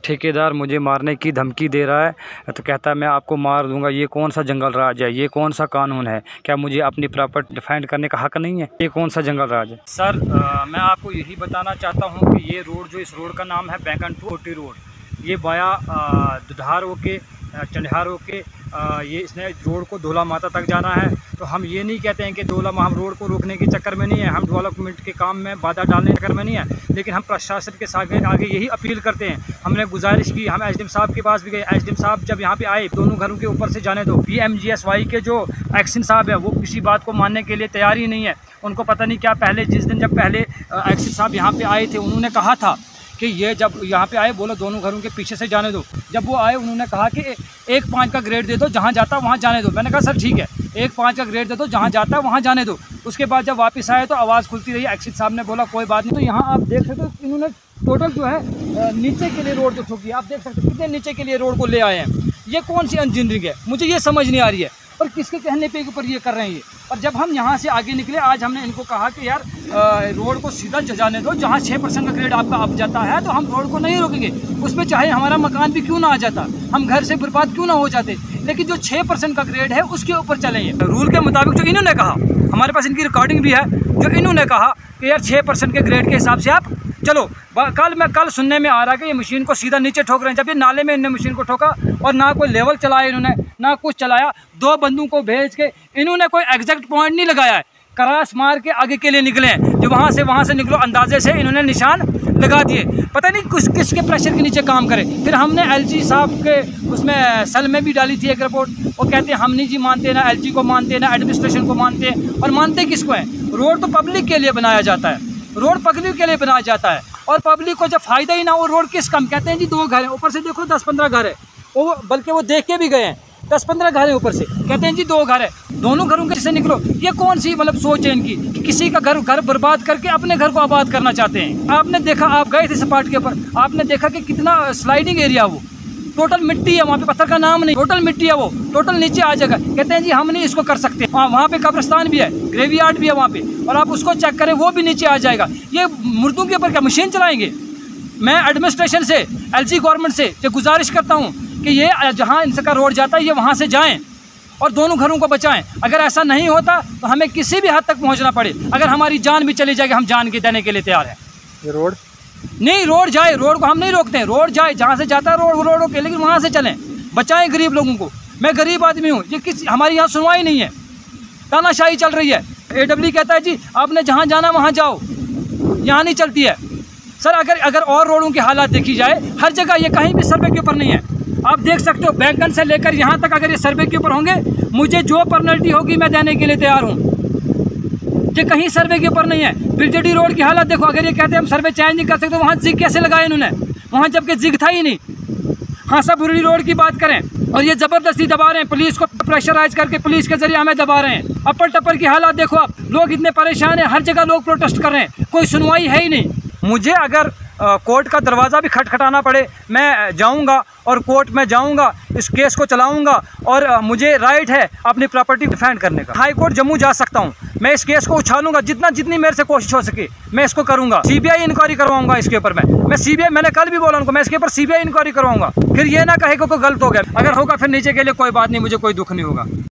ठेकेदार मुझे मारने की धमकी दे रहा है, तो कहता है मैं आपको मार दूंगा। ये कौन सा जंगल राज है? ये कौन सा कानून है? क्या मुझे अपनी प्रॉपर्टी डिफेंड करने का हक नहीं है? ये कौन सा जंगल राज है? सर मैं आपको यही बताना चाहता हूँ कि ये रोड जो, इस रोड का नाम है बैंकन टू कोटी रोड। ये बाया दुधार होके चंडिहार होके ये इसने रोड को धोला माता तक जाना है। तो हम ये नहीं कहते हैं कि धोला, हम रोड को रोकने के चक्कर में नहीं है, हम डेवलपमेंट के काम में बाधा डालने के चक्कर में नहीं है, लेकिन हम प्रशासन के आगे यही अपील करते हैं। हमने गुजारिश की, हम एसडीएम साहब के पास भी गए। एसडीएम साहब जब यहाँ पे आए, दोनों घरों के ऊपर से जाने दो। PMGSY के जो एक्शन साहब है वो किसी बात को मानने के लिए तैयार ही नहीं है। उनको पता नहीं क्या, पहले जिस दिन जब पहले एक्शन साहब यहाँ पे आए थे, उन्होंने कहा था कि ये जब यहाँ पे आए बोलो दोनों घरों के पीछे से जाने दो। जब वो आए उन्होंने कहा कि 1-5 का ग्रेड दे दो, जहाँ जाता वहाँ जाने दो। मैंने कहा सर ठीक है, 1-5 का ग्रेड दे दो, जहाँ जाता वहाँ जाने दो। उसके बाद जब वापस आए तो आवाज़ खुलती रही। एक्सिट साहब ने बोला कोई बात नहीं। तो यहाँ आप देख सकते हो इन्होंने टोटल जो है नीचे के लिए रोड जो ठोकी, आप देख सकते हो कितने नीचे के लिए रोड को ले आए हैं। ये कौन सी इंजीनियरिंग है, मुझे ये समझ नहीं आ रही है, और किसके कहने पे ऊपर ये कर रहे हैं ये। और जब हम यहाँ से आगे निकले, आज हमने इनको कहा कि यार रोड को सीधा जाने दो, जहाँ 6% का ग्रेड आपका अब जाता है तो हम रोड को नहीं रोकेंगे। उसमें चाहे हमारा मकान भी क्यों ना आ जाता, हम घर से बर्बाद क्यों ना हो जाते, लेकिन जो 6% का ग्रेड है उसके ऊपर चलेंगे। रूल के मुताबिक जो इन्होंने कहा, हमारे पास इनकी रिकॉर्डिंग भी है, जो इन्होंने कहा कि यार 6% के ग्रेड के हिसाब से आप चलो। कल सुनने में आ रहा है कि ये मशीन को सीधा नीचे ठोक रहे हैं, जब ये नाले में इन्होंने मशीन को ठोका और ना कोई लेवल चलाया इन्होंने, ना कुछ चलाया। 2 बंदों को भेज के इन्होंने कोई एग्जैक्ट पॉइंट नहीं लगाया है, क्रॉस मार के आगे के लिए निकले हैं। जो वहाँ से निकलो अंदाजे से इन्होंने निशान लगा दिए। पता नहीं किसके प्रेशर के नीचे काम करे। फिर हमने LG साहब के उसमें सेल में भी डाली थी एक रिपोर्ट। वो कहते हैं हम नहीं जी मानते, ना LG को मानते, ना एडमिनिस्ट्रेशन को मानते हैं। और मानते किसको है? रोड तो पब्लिक के लिए बनाया जाता है, रोड पब्लिक के लिए बनाया जाता है, और पब्लिक को जब फ़ायदा ही ना हो रोड किस कम। कहते हैं जी 2 घर हैं, ऊपर से देखो 10-15 घर है, वो बल्कि वो देख के भी गए हैं, 10-15 घर है ऊपर से। कहते हैं जी 2 घर है, दोनों घरों के से निकलो। ये कौन सी मतलब सोच है इनकी कि किसी का घर बर्बाद करके अपने घर को आबाद करना चाहते हैं। आपने देखा, आप गए थे सपाट के ऊपर, आपने देखा कि कितना स्लाइडिंग एरिया, वो टोटल मिट्टी है, वहाँ पे पत्थर का नाम नहीं, टोटल मिट्टी है, वो टोटल नीचे आ जाएगा। कहते हैं जी हम नहीं इसको कर सकते। वहाँ पे कब्रिस्तान भी है, ग्रेवयार्ड भी है वहाँ पे, और आप उसको चेक करें वो भी नीचे आ जाएगा। ये मुर्दों के ऊपर क्या मशीन चलाएंगे? मैं एडमिनिस्ट्रेशन से, LG गवर्नमेंट से ये गुजारिश करता हूँ कि ये जहाँ इनका रोड जाता है ये वहाँ से जाएँ और दोनों घरों को बचाएं। अगर ऐसा नहीं होता तो हमें किसी भी हद तक पहुँचना पड़े, अगर हमारी जान भी चली जाएगी हम जान के देने के लिए तैयार हैं। ये रोड नहीं, रोड जाए, रोड को हम नहीं रोकते हैं, रोड जाए जहाँ से जाता है रोड रोके, लेकिन वहाँ से चलें, बचाएं गरीब लोगों को। मैं गरीब आदमी हूँ, ये किसी हमारी यहाँ सुनवाई नहीं है, तानाशाही चल रही है। AW कहता है जी आपने जहाँ जाना वहाँ जाओ, यहाँ नहीं चलती है। सर अगर और रोडों की हालात देखी जाए, हर जगह ये कहीं भी सर्वे के ऊपर नहीं है। आप देख सकते हो बैंकन से लेकर यहाँ तक अगर ये सर्वे के ऊपर होंगे, मुझे जो पेनल्टी होगी मैं देने के लिए तैयार हूँ। ये कहीं सर्वे के ऊपर नहीं है। BJD रोड की हालत देखो, अगर ये कहते हैं हम सर्वे चेंज नहीं कर सकते, वहाँ जिग कैसे लगाए इन्होंने, वहाँ जबकि जिग था ही नहीं। हांसाबुरुली रोड की बात करें और ये ज़बरदस्ती दबा रहे हैं, पुलिस को प्रेशराइज करके पुलिस के जरिए हमें दबा रहे हैं। अपर टपर की हालत देखो आप, लोग इतने परेशान हैं, हर जगह लोग प्रोटेस्ट कर रहे हैं, कोई सुनवाई है ही नहीं। मुझे अगर कोर्ट का दरवाज़ा भी खटखटाना पड़े मैं जाऊंगा, और कोर्ट में जाऊंगा, इस केस को चलाऊंगा, और मुझे राइट है अपनी प्रॉपर्टी डिफेंड करने का। हाई कोर्ट जम्मू जा सकता हूं, मैं इस केस को उछालूंगा, जितनी मेरे से कोशिश हो सके मैं इसको करूंगा। CBI इंक्वायरी करवाऊंगा इसके ऊपर। मैं CBI, मैंने कल भी बोला उनको, मैं इसके ऊपर CBI इंक्वायरी करवाऊंगा। फिर ये ना कहे कि कोई गलत हो गया, अगर होगा फिर नीचे के लिए कोई बात नहीं, मुझे कोई दुख नहीं होगा।